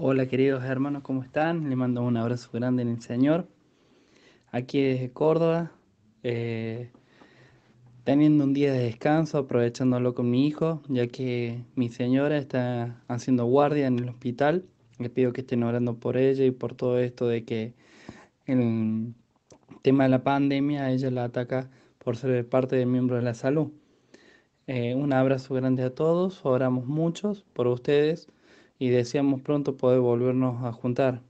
Hola queridos hermanos, ¿cómo están? Les mando un abrazo grande en el Señor. Aquí desde Córdoba, eh, teniendo un día de descanso, aprovechándolo con mi hijo, ya que mi señora está haciendo guardia en el hospital. Le pido que estén orando por ella y por todo esto de que el tema de la pandemia a ella la ataca por ser parte del miembro de la salud. Un abrazo grande a todos, oramos muchos por ustedes y deseamos pronto poder volvernos a juntar.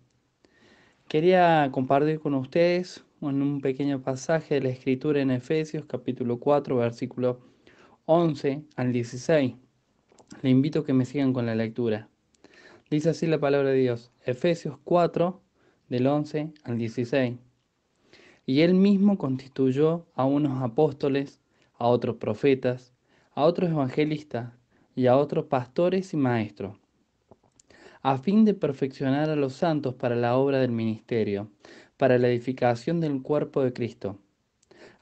Quería compartir con ustedes un pequeño pasaje de la Escritura en Efesios capítulo 4, versículo 11 al 16. Le invito a que me sigan con la lectura. Dice así la palabra de Dios, Efesios 4, del 11 al 16. Y él mismo constituyó a unos apóstoles, a otros profetas, a otros evangelistas y a otros pastores y maestros, a fin de perfeccionar a los santos para la obra del ministerio, para la edificación del cuerpo de Cristo,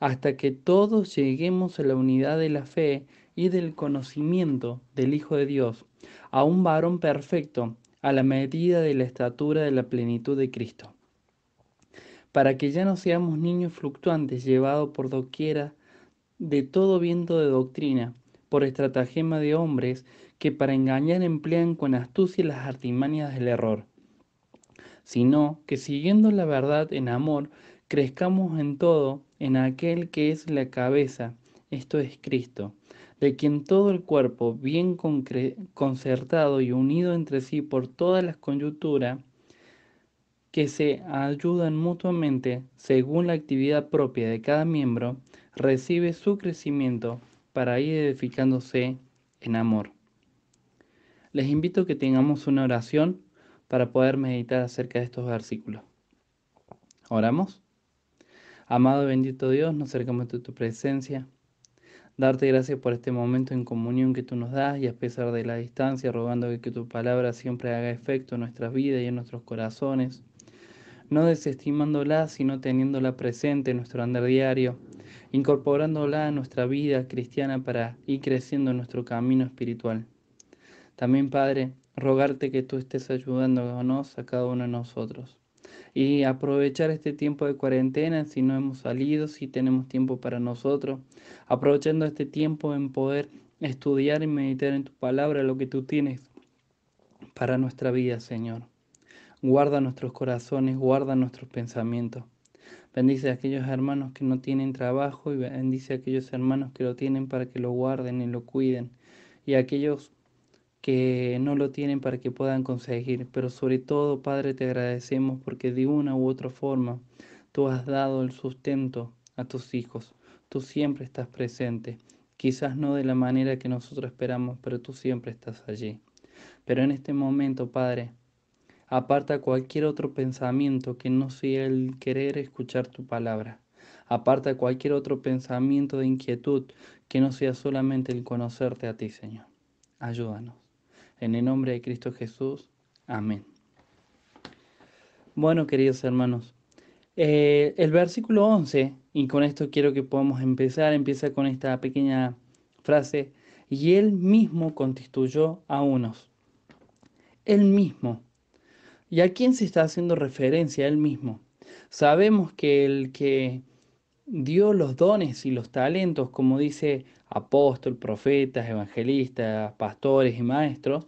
hasta que todos lleguemos a la unidad de la fe y del conocimiento del Hijo de Dios, a un varón perfecto, a la medida de la estatura de la plenitud de Cristo, para que ya no seamos niños fluctuantes llevados por doquiera de todo viento de doctrina, por estratagema de hombres que para engañar emplean con astucia las artimañas del error, sino que siguiendo la verdad en amor, crezcamos en todo en aquel que es la cabeza, esto es Cristo, de quien todo el cuerpo, bien concertado y unido entre sí por todas las coyunturas, que se ayudan mutuamente según la actividad propia de cada miembro, recibe su crecimiento para ir edificándose en amor. Les invito a que tengamos una oración para poder meditar acerca de estos versículos. ¿Oramos? Amado y bendito Dios, nos acercamos a tu presencia. Darte gracias por este momento en comunión que tú nos das y a pesar de la distancia, rogando que tu palabra siempre haga efecto en nuestras vidas y en nuestros corazones, no desestimándola, sino teniéndola presente en nuestro andar diario, incorporándola a nuestra vida cristiana para ir creciendo en nuestro camino espiritual. También, Padre, rogarte que tú estés ayudándonos a cada uno de nosotros. Y aprovechar este tiempo de cuarentena, si no hemos salido, si tenemos tiempo para nosotros, aprovechando este tiempo en poder estudiar y meditar en tu palabra lo que tú tienes para nuestra vida, Señor. Guarda nuestros corazones, guarda nuestros pensamientos. Bendice a aquellos hermanos que no tienen trabajo y bendice a aquellos hermanos que lo tienen para que lo guarden y lo cuiden. Y a aquellos que no lo tienen para que puedan conseguir. Pero sobre todo, Padre, te agradecemos porque de una u otra forma tú has dado el sustento a tus hijos. Tú siempre estás presente. Quizás no de la manera que nosotros esperamos, pero tú siempre estás allí. Pero en este momento, Padre, aparta cualquier otro pensamiento que no sea el querer escuchar tu palabra. Aparta cualquier otro pensamiento de inquietud que no sea solamente el conocerte a ti, Señor. Ayúdanos. En el nombre de Cristo Jesús. Amén. Bueno, queridos hermanos, el versículo 11, y con esto quiero que podamos empezar, empieza con esta pequeña frase, y él mismo constituyó a unos. Él mismo. ¿Y a quién se está haciendo referencia? A él mismo. Sabemos que el que dio los dones y los talentos, como dice apóstol, profetas, evangelistas, pastores y maestros,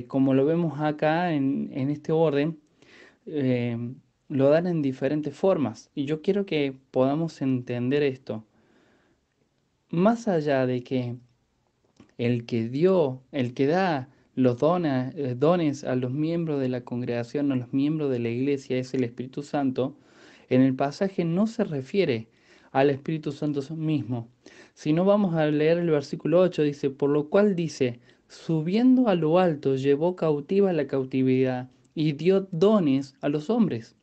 como lo vemos acá en este orden, eh, lo dan en diferentes formas. Y yo quiero que podamos entender esto. Más allá de que el que dio, el que da los dones a los miembros de la congregación, a los miembros de la iglesia, es el Espíritu Santo, en el pasaje no se refiere al Espíritu Santo mismo, sino vamos a leer el versículo 8, dice, por lo cual dice, subiendo a lo alto, llevó cautiva la cautividad y dio dones a los hombres.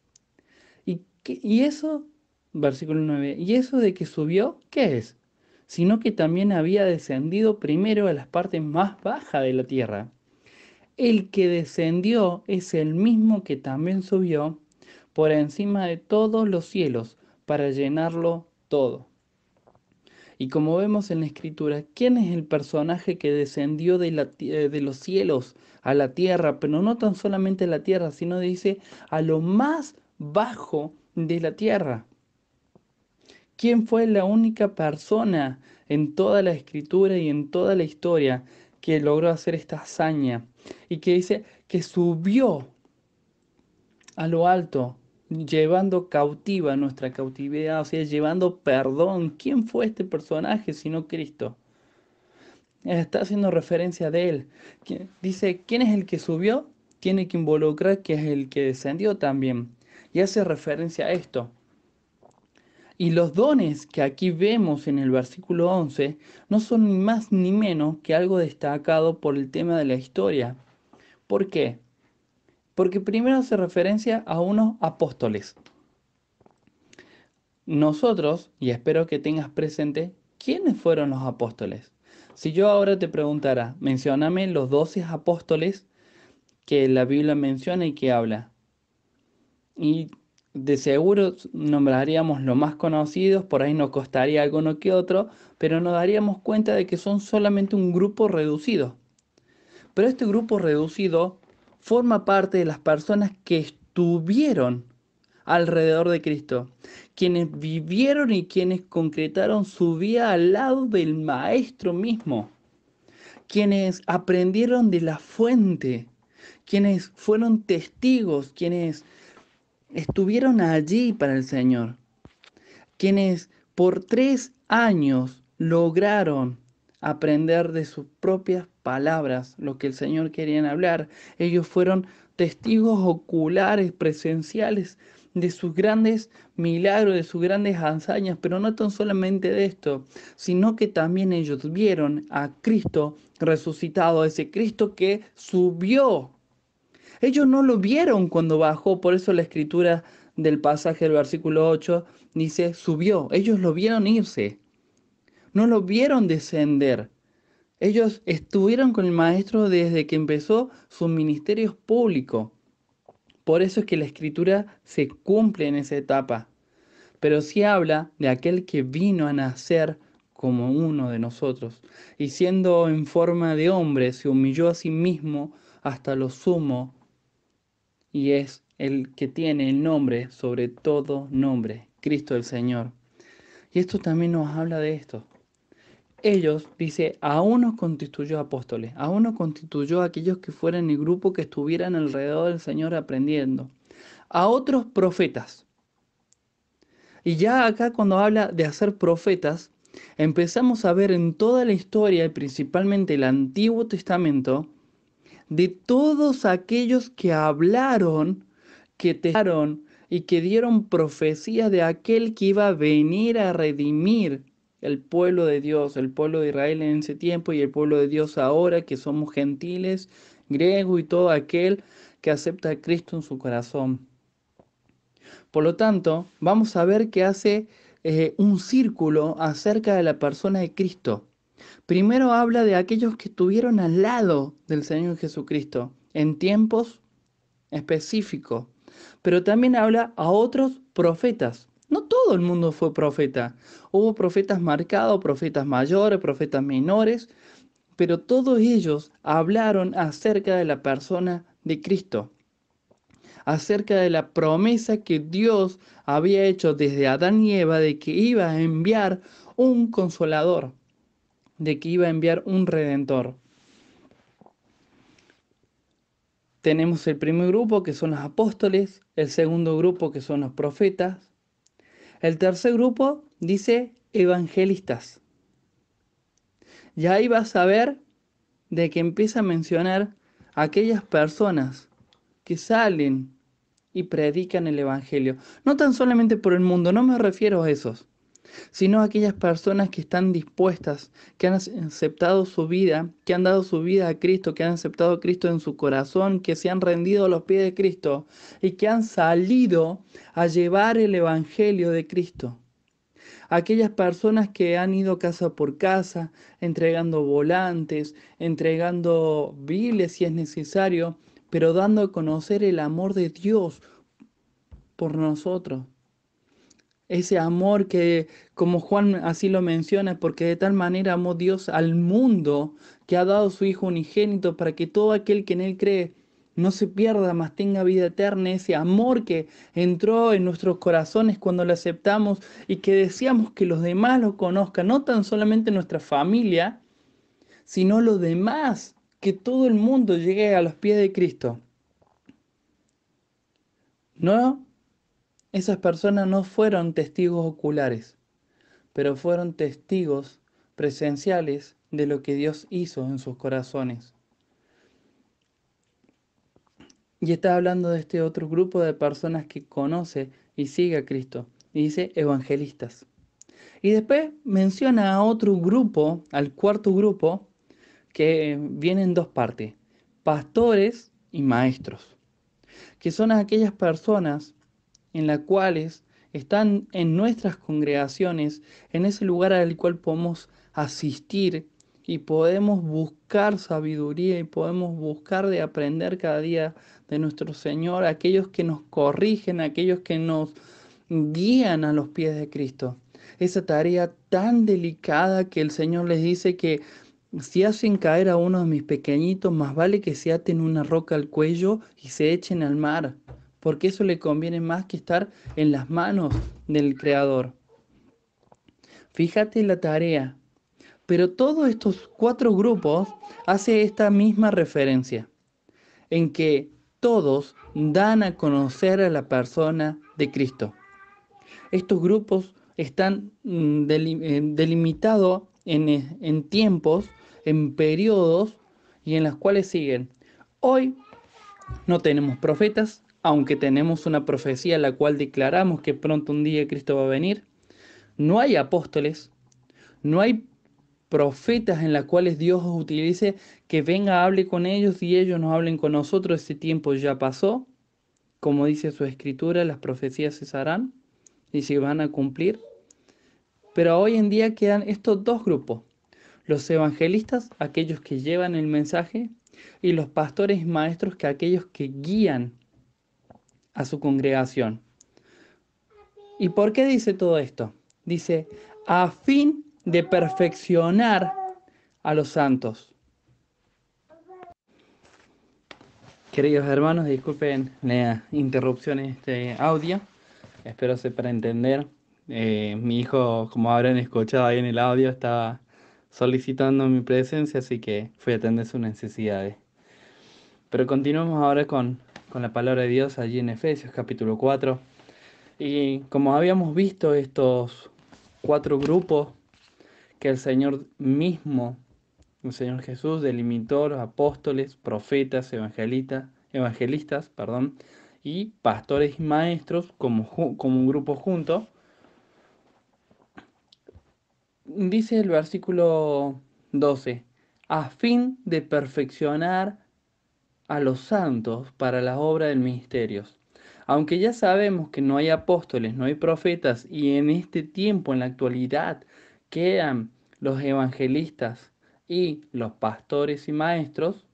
Y eso, versículo 9, ¿y eso de que subió, qué es? Sino que también había descendido primero a las partes más bajas de la tierra. El que descendió es el mismo que también subió por encima de todos los cielos para llenarlo todo. Y como vemos en la Escritura, ¿quién es el personaje que descendió de los cielos a la tierra? Pero no tan solamente a la tierra, sino dice a lo más bajo de la tierra. ¿Quién fue la única persona en toda la Escritura y en toda la historia que logró hacer esta hazaña? Y que dice que subió a lo alto, llevando cautiva nuestra cautividad, o sea, llevando perdón. ¿Quién fue este personaje sino Cristo? Está haciendo referencia de él. Dice, ¿quién es el que subió? Tiene que involucrar que es el que descendió también. Y hace referencia a esto. Y los dones que aquí vemos en el versículo 11 no son ni más ni menos que algo destacado por el tema de la historia. ¿Por qué? Porque primero hace referencia a unos apóstoles. Nosotros, y espero que tengas presente, ¿quiénes fueron los apóstoles? Si yo ahora te preguntara, mencióname los 12 apóstoles que la Biblia menciona y que habla. Y de seguro nombraríamos los más conocidos, por ahí nos costaría alguno que otro, pero nos daríamos cuenta de que son solamente un grupo reducido. Pero este grupo reducido forma parte de las personas que estuvieron alrededor de Cristo, quienes vivieron y quienes concretaron su vida al lado del Maestro mismo, quienes aprendieron de la fuente, quienes fueron testigos, quienes estuvieron allí para el Señor, quienes por 3 años lograron aprender de sus propias palabras lo que el Señor quería hablar. Ellos fueron testigos oculares, presenciales de sus grandes milagros, de sus grandes hazañas, pero no tan solamente de esto, sino que también ellos vieron a Cristo resucitado, ese Cristo que subió. Ellos no lo vieron cuando bajó, por eso la escritura del pasaje del versículo 8 dice, subió. Ellos lo vieron irse, no lo vieron descender. Ellos estuvieron con el Maestro desde que empezó su ministerio público. Por eso es que la escritura se cumple en esa etapa. Pero sí habla de aquel que vino a nacer como uno de nosotros. Y siendo en forma de hombre, se humilló a sí mismo hasta lo sumo y es el que tiene el nombre sobre todo nombre, Cristo el Señor. Y esto también nos habla de esto. Ellos, dice, a unos constituyó apóstoles, a unos constituyó aquellos que fueran el grupo que estuvieran alrededor del Señor aprendiendo, a otros profetas. Y ya acá cuando habla de hacer profetas, empezamos a ver en toda la historia, y principalmente el Antiguo Testamento, de todos aquellos que hablaron, que testaron y que dieron profecías de aquel que iba a venir a redimir el pueblo de Dios, el pueblo de Israel en ese tiempo y el pueblo de Dios ahora, que somos gentiles, griegos y todo aquel que acepta a Cristo en su corazón. Por lo tanto, vamos a ver que hace un círculo acerca de la persona de Cristo. Primero habla de aquellos que estuvieron al lado del Señor Jesucristo en tiempos específicos, pero también habla a otros profetas. No todo el mundo fue profeta. Hubo profetas marcados, profetas mayores, profetas menores, pero todos ellos hablaron acerca de la persona de Cristo, acerca de la promesa que Dios había hecho desde Adán y Eva de que iba a enviar un consolador, de que iba a enviar un redentor. Tenemos el primer grupo que son los apóstoles, el segundo grupo que son los profetas, el tercer grupo dice evangelistas. Y ahí vas a ver de que empieza a mencionar a aquellas personas que salen y predican el evangelio. No tan solamente por el mundo, no me refiero a esos, sino a aquellas personas que están dispuestas, que han aceptado su vida, que han dado su vida a Cristo, que han aceptado a Cristo en su corazón, que se han rendido a los pies de Cristo y que han salido a llevar el evangelio de Cristo. Aquellas personas que han ido casa por casa, entregando volantes, entregando Biblias si es necesario, pero dando a conocer el amor de Dios por nosotros. Ese amor que, como Juan así lo menciona, porque de tal manera amó Dios al mundo que ha dado su Hijo unigénito para que todo aquel que en Él cree no se pierda, mas tenga vida eterna. Ese amor que entró en nuestros corazones cuando lo aceptamos y que deseamos que los demás lo conozcan, no tan solamente nuestra familia, sino los demás, que todo el mundo llegue a los pies de Cristo. No, esas personas no fueron testigos oculares, pero fueron testigos presenciales de lo que Dios hizo en sus corazones. Y está hablando de este otro grupo de personas que conoce y sigue a Cristo. Y dice evangelistas. Y después menciona a otro grupo, al cuarto grupo, que viene en dos partes. Pastores y maestros. Que son aquellas personas en las cuales están en nuestras congregaciones, en ese lugar al cual podemos asistir y podemos buscar sabiduría y podemos buscar de aprender cada día de nuestro Señor, aquellos que nos corrigen, aquellos que nos guían a los pies de Cristo. Esa tarea tan delicada que el Señor les dice que si hacen caer a uno de mis pequeñitos, más vale que se aten una roca al cuello y se echen al mar, porque eso le conviene más que estar en las manos del Creador. Fíjate la tarea. Pero todos estos cuatro grupos hacen esta misma referencia, en que todos dan a conocer a la persona de Cristo. Estos grupos están delimitados en tiempos, en periodos y en las cuales siguen. Hoy no tenemos profetas, aunque tenemos una profecía la cual declaramos que pronto un día Cristo va a venir. No hay apóstoles, no hay profetas en las cuales Dios utilice que venga, hable con ellos y ellos nos hablen con nosotros. Ese tiempo ya pasó. Como dice su escritura, las profecías cesarán y se van a cumplir. Pero hoy en día quedan estos dos grupos. Los evangelistas, aquellos que llevan el mensaje, y los pastores y maestros, que aquellos que guían a su congregación. ¿Y por qué dice todo esto? Dice, a fin de perfeccionar a los santos. Queridos hermanos, disculpen la interrupción en este audio. Espero sepan entender. Mi hijo, como habrán escuchado ahí en el audio, estaba solicitando mi presencia, así que fui a atender sus necesidades. Pero continuamos ahora con la palabra de Dios allí en Efesios capítulo 4. Y como habíamos visto estos cuatro grupos que el Señor mismo, el Señor Jesús, delimitó: los apóstoles, profetas, evangelistas, y pastores y maestros como un grupo junto. Dice el versículo 12, a fin de perfeccionar a los santos para la obra del ministerio. Aunque ya sabemos que no hay apóstoles, no hay profetas, y en este tiempo, en la actualidad, quedan los evangelistas y los pastores y maestros,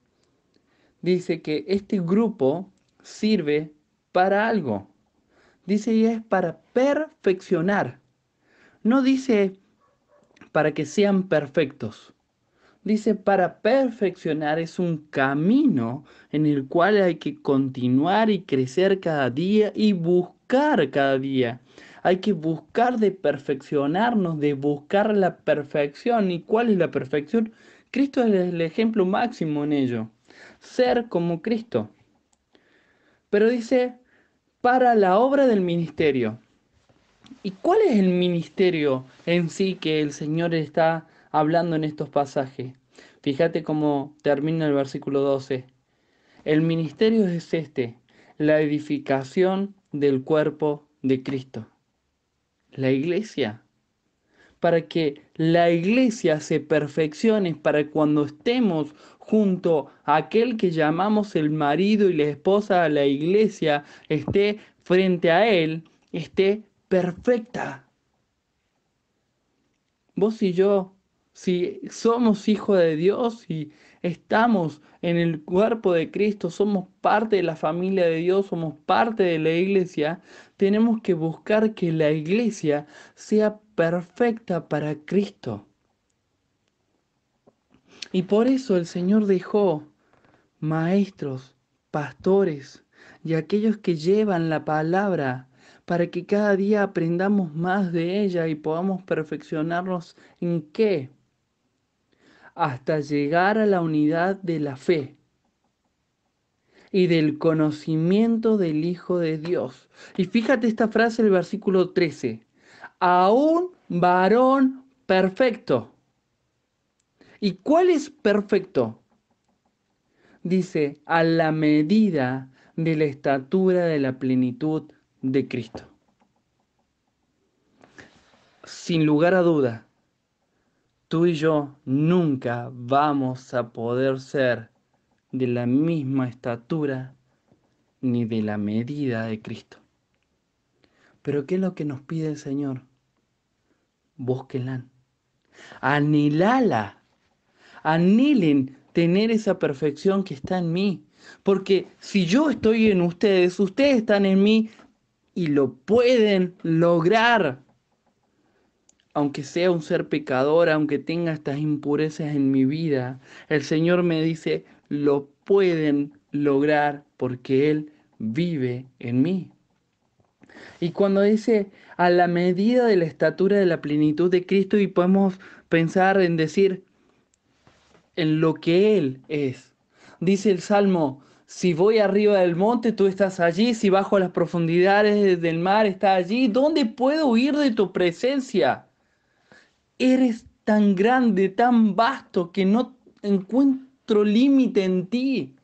dice que este grupo sirve para algo. Dice y es para perfeccionar. No dice para que sean perfectos. Dice, para perfeccionar es un camino en el cual hay que continuar y crecer cada día y buscar cada día. Hay que buscar de perfeccionarnos, de buscar la perfección. ¿Y cuál es la perfección? Cristo es el ejemplo máximo en ello. Ser como Cristo. Pero dice, para la obra del ministerio. ¿Y cuál es el ministerio en sí que el Señor está hablando en estos pasajes? Fíjate cómo termina el versículo 12. El ministerio es este, la edificación del cuerpo de Cristo, la iglesia. Para que la iglesia se perfeccione, para cuando estemos junto a aquel que llamamos el marido y la esposa, la iglesia esté frente a él, esté perfecta. Vos y yo, si somos hijos de Dios y estamos en el cuerpo de Cristo, somos parte de la familia de Dios, somos parte de la iglesia, tenemos que buscar que la iglesia sea perfecta para Cristo. Y por eso el Señor dejó maestros, pastores y aquellos que llevan la palabra para que cada día aprendamos más de ella y podamos perfeccionarnos en qué, hasta llegar a la unidad de la fe y del conocimiento del Hijo de Dios. Y fíjate esta frase del versículo 13, a un varón perfecto. ¿Y cuál es perfecto? Dice, a la medida de la estatura de la plenitud de Cristo. Sin lugar a duda, tú y yo nunca vamos a poder ser de la misma estatura ni de la medida de Cristo. Pero ¿qué es lo que nos pide el Señor? Búsquenla, anhelala, anhelen tener esa perfección que está en mí. Porque si yo estoy en ustedes, ustedes están en mí y lo pueden lograr. Aunque sea un ser pecador, aunque tenga estas impurezas en mi vida, el Señor me dice, lo pueden lograr porque Él vive en mí. Y cuando dice a la medida de la estatura de la plenitud de Cristo, y podemos pensar en decir en lo que Él es. Dice el Salmo, si voy arriba del monte, tú estás allí, si bajo a las profundidades del mar, está allí. ¿Dónde puedo huir de tu presencia? Eres tan grande, tan vasto, que no encuentro límite en ti.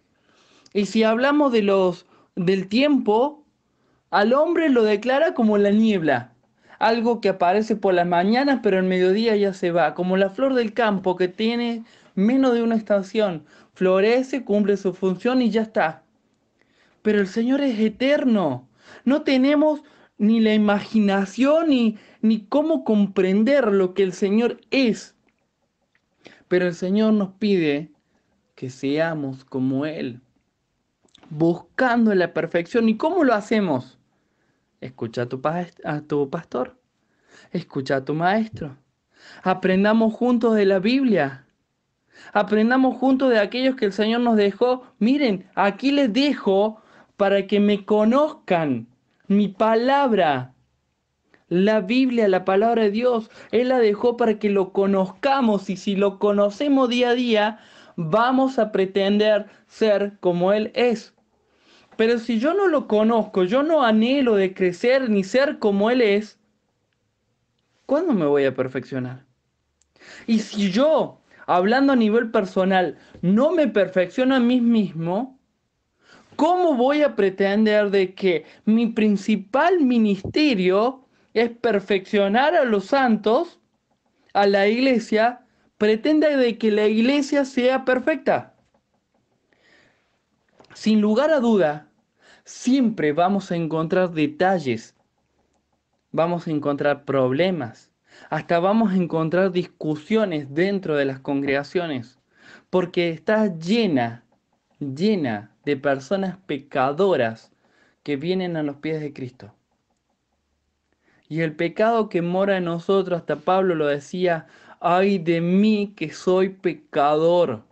Y si hablamos del tiempo, al hombre lo declara como la niebla, algo que aparece por las mañanas, pero al mediodía ya se va, como la flor del campo que tiene menos de una estación, florece, cumple su función y ya está. Pero el Señor es eterno. No tenemos ni la imaginación ni cómo comprender lo que el Señor es. Pero el Señor nos pide que seamos como Él, buscando la perfección. ¿Y cómo lo hacemos? Escucha a tu pastor, escucha a tu maestro. Aprendamos juntos de la Biblia. Aprendamos juntos de aquellos que el Señor nos dejó. Miren, aquí les dejo para que me conozcan. Mi palabra, la Biblia, la palabra de Dios, Él la dejó para que lo conozcamos. Y si lo conocemos día a día, vamos a pretender ser como Él es. Pero si yo no lo conozco, yo no anhelo de crecer ni ser como Él es, ¿cuándo me voy a perfeccionar? Y si yo, hablando a nivel personal, no me perfecciono a mí mismo, ¿cómo voy a pretender de que mi principal ministerio es perfeccionar a los santos, a la iglesia, pretenda de que la iglesia sea perfecta? Sin lugar a duda, siempre vamos a encontrar detalles, vamos a encontrar problemas, hasta vamos a encontrar discusiones dentro de las congregaciones, porque está llena de personas pecadoras que vienen a los pies de Cristo. Y el pecado que mora en nosotros, hasta Pablo lo decía, ay de mí que soy pecador.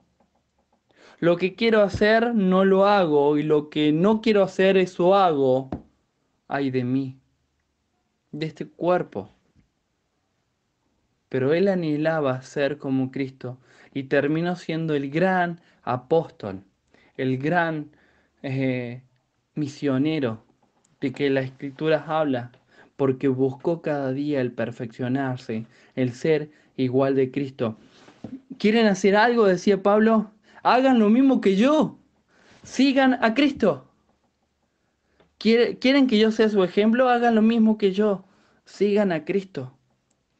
Lo que quiero hacer no lo hago y lo que no quiero hacer eso hago. Ay de mí, de este cuerpo. Pero él anhelaba ser como Cristo y terminó siendo el gran apóstol, el gran misionero de que las Escrituras habla, porque buscó cada día el perfeccionarse, el ser igual de Cristo. ¿Quieren hacer algo? Decía Pablo. Hagan lo mismo que yo. Sigan a Cristo. ¿Quieren que yo sea su ejemplo? Hagan lo mismo que yo. Sigan a Cristo.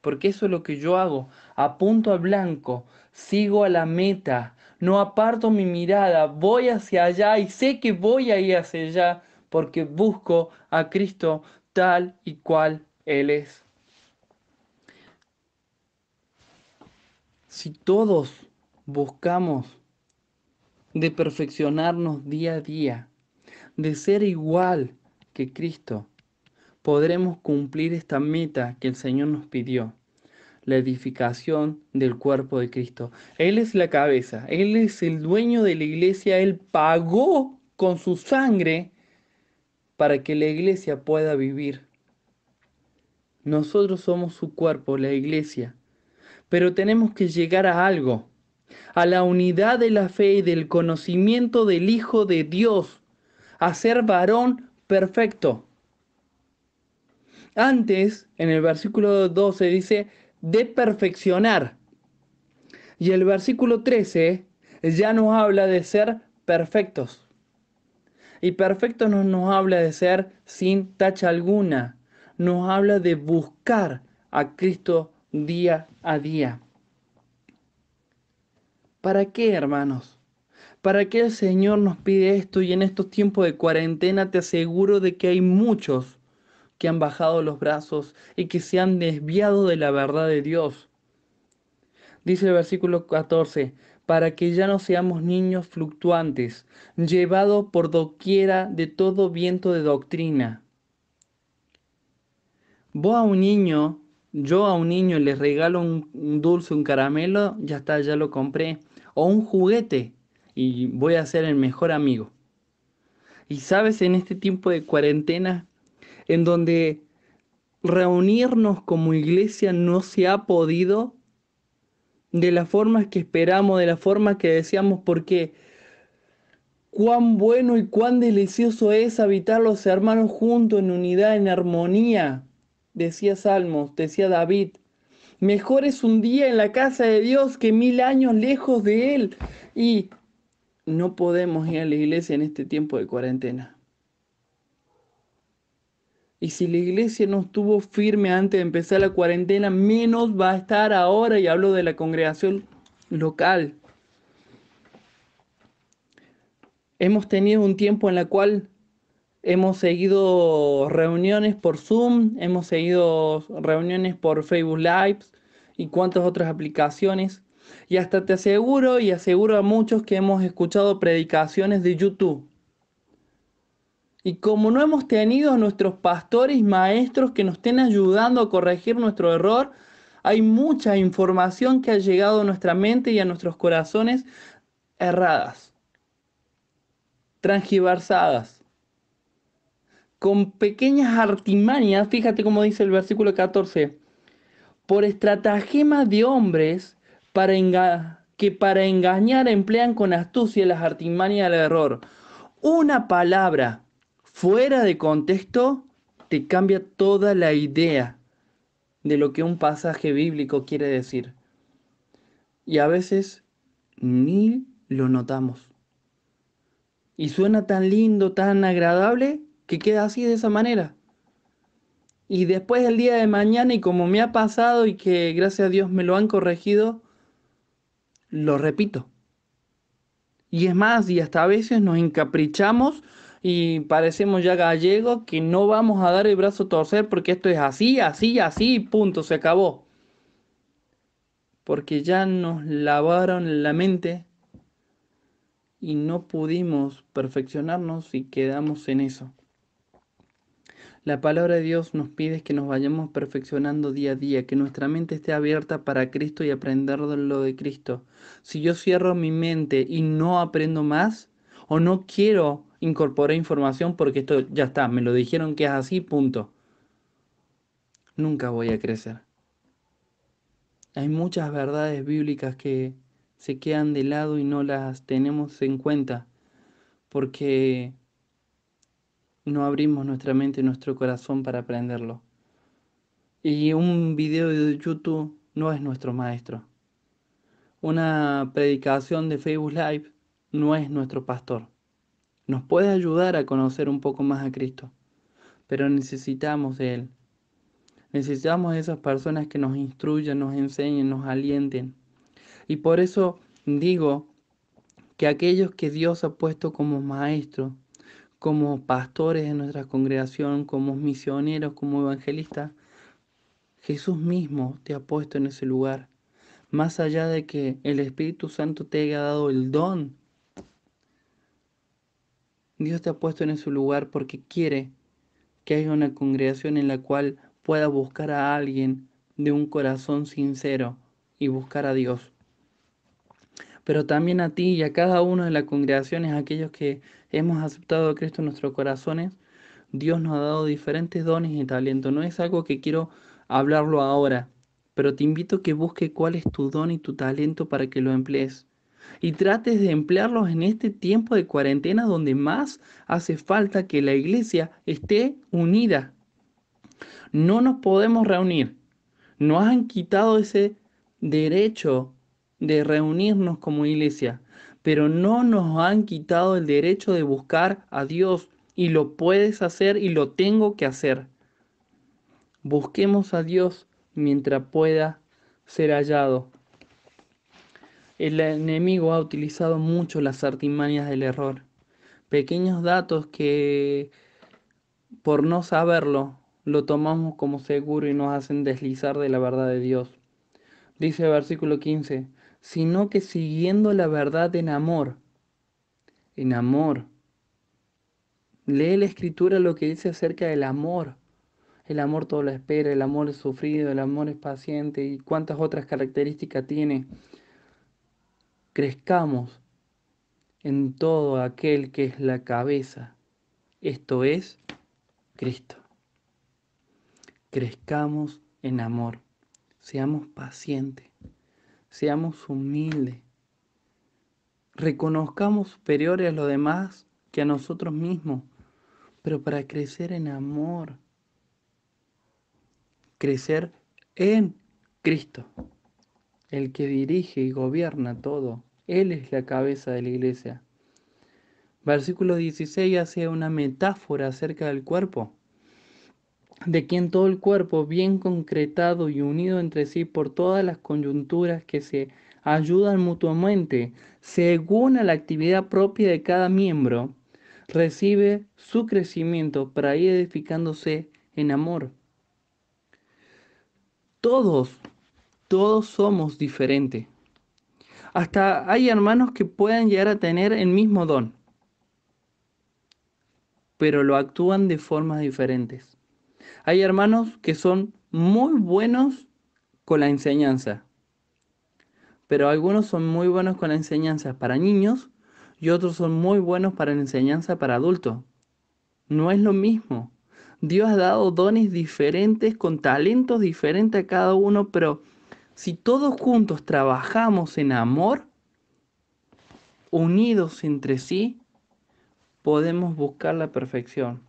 Porque eso es lo que yo hago. Apunto al blanco, sigo a la meta, no aparto mi mirada, voy hacia allá y sé que voy a ir hacia allá porque busco a Cristo tal y cual Él es. Si todos buscamos de perfeccionarnos día a día, de ser igual que Cristo, podremos cumplir esta meta que el Señor nos pidió, la edificación del cuerpo de Cristo. Él es la cabeza, Él es el dueño de la iglesia, Él pagó con su sangre para que la iglesia pueda vivir. Nosotros somos su cuerpo, la iglesia, pero tenemos que llegar a algo, a la unidad de la fe y del conocimiento del Hijo de Dios, a ser varón perfecto. Antes, en el versículo 12 dice, de perfeccionar. Y el versículo 13 ya nos habla de ser perfectos. Y perfecto no nos habla de ser sin tacha alguna. Nos habla de buscar a Cristo día a día. ¿Para qué, hermanos? ¿Para qué el Señor nos pide esto? Y en estos tiempos de cuarentena te aseguro de que hay muchos que han bajado los brazos y que se han desviado de la verdad de Dios. Dice el versículo 14, para que ya no seamos niños fluctuantes, llevados por doquiera de todo viento de doctrina. Vos a un niño, yo a un niño le regalo un dulce, un caramelo, ya está, ya lo compré. O un juguete y voy a ser el mejor amigo. Y sabes, en este tiempo de cuarentena, en donde reunirnos como iglesia no se ha podido de la forma que esperamos, de la forma que deseamos, porque cuán bueno y cuán delicioso es habitar los hermanos juntos en unidad, en armonía. Decía Salmos, decía David, mejor es un día en la casa de Dios que 1000 años lejos de Él. Y no podemos ir a la iglesia en este tiempo de cuarentena. Y si la iglesia no estuvo firme antes de empezar la cuarentena, menos va a estar ahora, y hablo de la congregación local. Hemos tenido un tiempo en el cual hemos seguido reuniones por Zoom, hemos seguido reuniones por Facebook Lives y cuantas otras aplicaciones. Y hasta te aseguro y aseguro a muchos que hemos escuchado predicaciones de YouTube. Y como no hemos tenido a nuestros pastores y maestros que nos estén ayudando a corregir nuestro error, hay mucha información que ha llegado a nuestra mente y a nuestros corazones erradas, transgiversadas, con pequeñas artimañas. Fíjate cómo dice el versículo 14, por estratagema de hombres que para engañar emplean con astucia las artimañas del error. Una palabra fuera de contexto te cambia toda la idea de lo que un pasaje bíblico quiere decir. Y a veces ni lo notamos. Y suena tan lindo, tan agradable, que queda así de esa manera. Y después el día de mañana, y como me ha pasado y que gracias a Dios me lo han corregido, lo repito. Y es más, y hasta a veces nos encaprichamos y parecemos ya gallegos que no vamos a dar el brazo a torcer porque esto es así, así, así, punto, se acabó. Porque ya nos lavaron la mente y no pudimos perfeccionarnos y quedamos en eso. La palabra de Dios nos pide que nos vayamos perfeccionando día a día, que nuestra mente esté abierta para Cristo y aprender de lo de Cristo. Si yo cierro mi mente y no aprendo más, o no quiero incorporar información porque esto ya está, me lo dijeron que es así, punto, nunca voy a crecer. Hay muchas verdades bíblicas que se quedan de lado y no las tenemos en cuenta porque no abrimos nuestra mente y nuestro corazón para aprenderlo. Y un video de YouTube no es nuestro maestro. Una predicación de Facebook Live no es nuestro pastor. Nos puede ayudar a conocer un poco más a Cristo, pero necesitamos de Él. Necesitamos de esas personas que nos instruyan, nos enseñen, nos alienten. Y por eso digo que aquellos que Dios ha puesto como maestros, como pastores de nuestra congregación, como misioneros, como evangelistas, Jesús mismo te ha puesto en ese lugar. Más allá de que el Espíritu Santo te haya dado el don Dios te ha puesto en ese lugar porque quiere que haya una congregación en la cual puedas buscar a alguien de un corazón sincero y buscar a Dios. Pero también a ti y a cada uno de las congregaciones, aquellos que hemos aceptado a Cristo en nuestros corazones, Dios nos ha dado diferentes dones y talentos. No es algo que quiero hablarlo ahora, pero te invito a que busques cuál es tu don y tu talento para que lo emplees. Y trates de emplearlos en este tiempo de cuarentena donde más hace falta que la iglesia esté unida. No nos podemos reunir. Nos han quitado ese derecho de reunirnos como iglesia, pero no nos han quitado el derecho de buscar a Dios. Y lo puedes hacer y lo tengo que hacer. Busquemos a Dios mientras pueda ser hallado. El enemigo ha utilizado mucho las artimañas del error. Pequeños datos que por no saberlo lo tomamos como seguro y nos hacen deslizar de la verdad de Dios. Dice el versículo 15, sino que siguiendo la verdad en amor. Lee la escritura lo que dice acerca del amor. El amor todo lo espera, el amor es sufrido, el amor es paciente y cuántas otras características tiene. Crezcamos en todo aquel que es la cabeza, esto es Cristo. Crezcamos en amor, seamos pacientes, seamos humildes, reconozcamos superiores a los demás que a nosotros mismos, pero para crecer en amor, crecer en Cristo, el que dirige y gobierna todo. Él es la cabeza de la iglesia. Versículo 16 hace una metáfora acerca del cuerpo, de quien todo el cuerpo, bien concretado y unido entre sí por todas las coyunturas que se ayudan mutuamente, según a la actividad propia de cada miembro, recibe su crecimiento para ir edificándose en amor. Todos, todos somos diferentes. Hasta hay hermanos que pueden llegar a tener el mismo don, pero lo actúan de formas diferentes. Hay hermanos que son muy buenos con la enseñanza, pero algunos son muy buenos con la enseñanza para niños y otros son muy buenos para la enseñanza para adultos. No es lo mismo. Dios ha dado dones diferentes, con talentos diferentes a cada uno, pero si todos juntos trabajamos en amor, unidos entre sí, podemos buscar la perfección.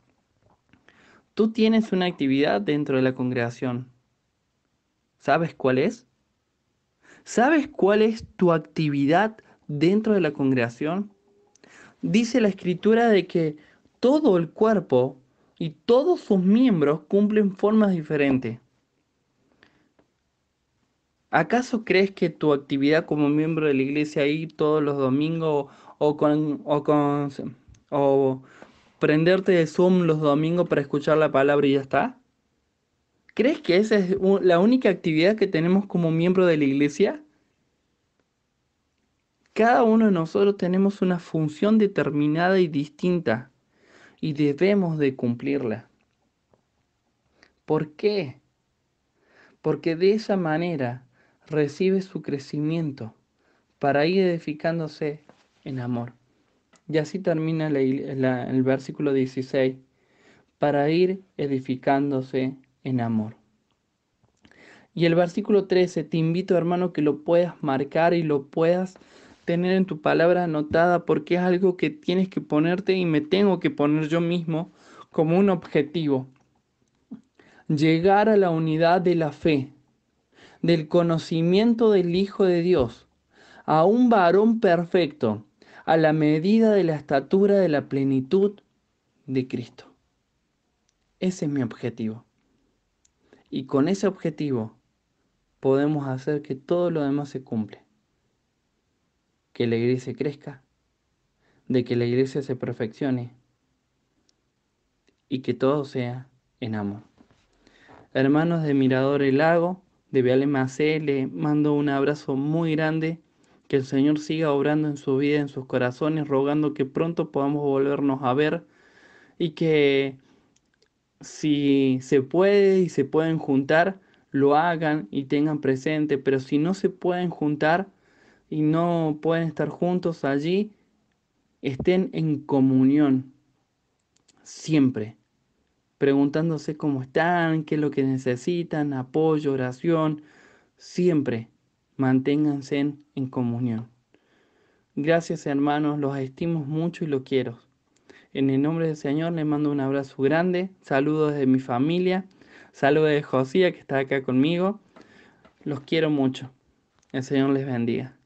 Tú tienes una actividad dentro de la congregación. ¿Sabes cuál es? ¿Sabes cuál es tu actividad dentro de la congregación? Dice la escritura de que todo el cuerpo y todos sus miembros cumplen formas diferentes. ¿Acaso crees que tu actividad como miembro de la iglesia ir todos los domingos o prenderte de Zoom los domingos para escuchar la palabra y ya está? ¿Crees que esa es la única actividad que tenemos como miembro de la iglesia? Cada uno de nosotros tenemos una función determinada y distinta y debemos de cumplirla. ¿Por qué? Porque de esa manera recibe su crecimiento para ir edificándose en amor. Y así termina el versículo 16, para ir edificándose en amor. Y el versículo 13, te invito hermano que lo puedas marcar y lo puedas tener en tu palabra anotada porque es algo que tienes que ponerte y me tengo que poner yo mismo como un objetivo. Llegar a la unidad de la fe, del conocimiento del Hijo de Dios, a un varón perfecto, a la medida de la estatura de la plenitud de Cristo. Ese es mi objetivo. Y con ese objetivo podemos hacer que todo lo demás se cumpla. Que la iglesia crezca, de que la iglesia se perfeccione y que todo sea en amor. Hermanos de Mirador El Lago, de Viale Macé, le mando un abrazo muy grande. Que el Señor siga obrando en su vida, en sus corazones, rogando que pronto podamos volvernos a ver y que si se puede y se pueden juntar, lo hagan y tengan presente, pero si no se pueden juntar y no pueden estar juntos allí, estén en comunión siempre, preguntándose cómo están, qué es lo que necesitan, apoyo, oración, siempre manténganse en comunión. Gracias hermanos, los estimo mucho y los quiero. En el nombre del Señor les mando un abrazo grande, saludos de mi familia, saludos de Josía que está acá conmigo, los quiero mucho. El Señor les bendiga.